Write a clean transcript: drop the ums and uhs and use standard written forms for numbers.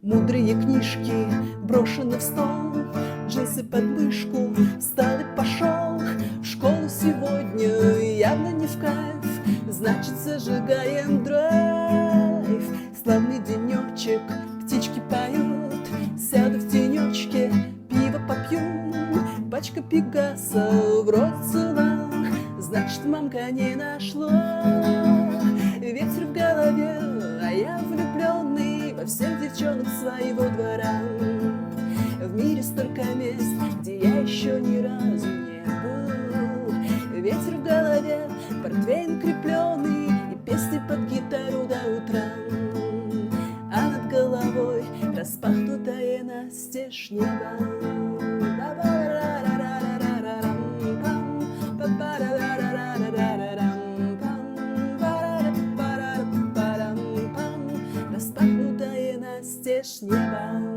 Мудрые книжки брошены в стол, джинсы под мышку, встал и пошел в школу сегодня, явно не в кайф, значит зажигаем драйв. Славный денечек, птички поют, сяду в тенечке, пиво попью, пачка Пегаса в рот взяла, значит мамка не нашла. Ветер в голове, а я влюбленный во всех девчонок своего двора. В мире столько мест, где я еще ни разу не был. Ветер в голове, портвейн крепленый и песни под гитару до утра. А над головой распахнутое настежь небо. Распахнутое настежь небо.